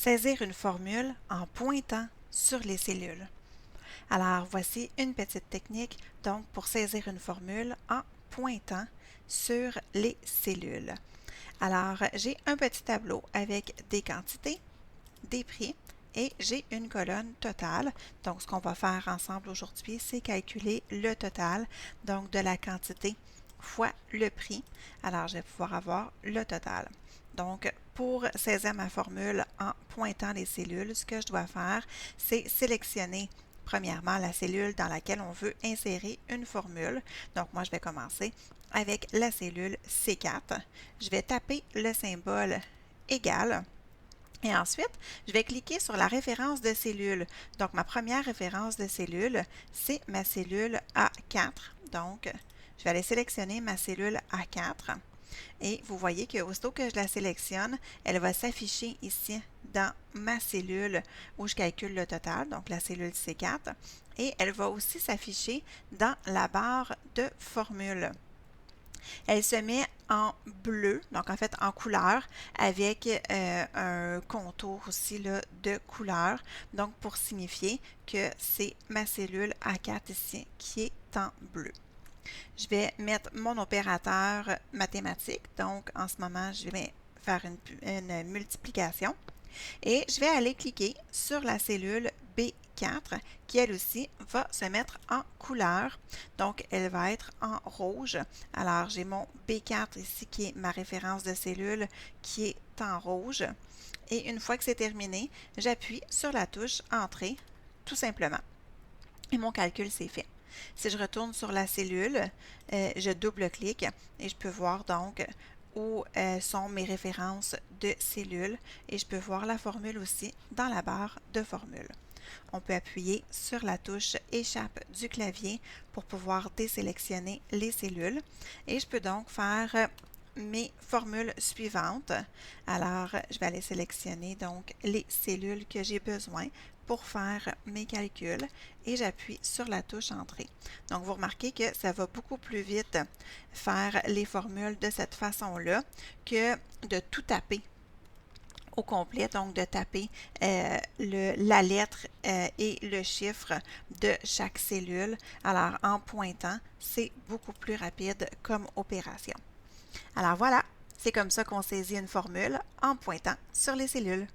Saisir une formule en pointant sur les cellules. Alors, voici une petite technique donc pour saisir une formule en pointant sur les cellules. Alors, j'ai un petit tableau avec des quantités, des prix et j'ai une colonne totale. Donc, ce qu'on va faire ensemble aujourd'hui, c'est calculer le total donc de la quantité fois le prix. Alors, je vais pouvoir avoir le total. Donc, pour saisir ma formule en pointant les cellules, ce que je dois faire, c'est sélectionner premièrement la cellule dans laquelle on veut insérer une formule. Donc, moi, je vais commencer avec la cellule C4. Je vais taper le symbole égal. Et ensuite, je vais cliquer sur la référence de cellule. Donc, ma première référence de cellule, c'est ma cellule A4. Donc, je vais aller sélectionner ma cellule A4. Et vous voyez que aussitôt que je la sélectionne, elle va s'afficher ici dans ma cellule où je calcule le total, donc la cellule C4. Et elle va aussi s'afficher dans la barre de formule. Elle se met en bleu, donc en fait en couleur, avec un contour aussi là, de couleur, donc pour signifier que c'est ma cellule A4 ici qui est en bleu. Je vais mettre mon opérateur mathématique, donc en ce moment je vais faire une multiplication et je vais aller cliquer sur la cellule B4 qui elle aussi va se mettre en couleur. Donc elle va être en rouge. Alors j'ai mon B4 ici qui est ma référence de cellule qui est en rouge. Et une fois que c'est terminé, j'appuie sur la touche Entrée tout simplement. Et mon calcul c'est fait. Si je retourne sur la cellule, je double-clique et je peux voir donc où sont mes références de cellules et je peux voir la formule aussi dans la barre de formule. On peut appuyer sur la touche Échappe du clavier pour pouvoir désélectionner les cellules et je peux donc faire mes formules suivantes. Alors, je vais aller sélectionner donc les cellules que j'ai besoin pour faire mes calculs et j'appuie sur la touche Entrée. Donc, vous remarquez que ça va beaucoup plus vite faire les formules de cette façon-là que de tout taper au complet, donc de taper la lettre et le chiffre de chaque cellule. Alors, en pointant, c'est beaucoup plus rapide comme opération. Alors voilà, c'est comme ça qu'on saisit une formule en pointant sur les cellules.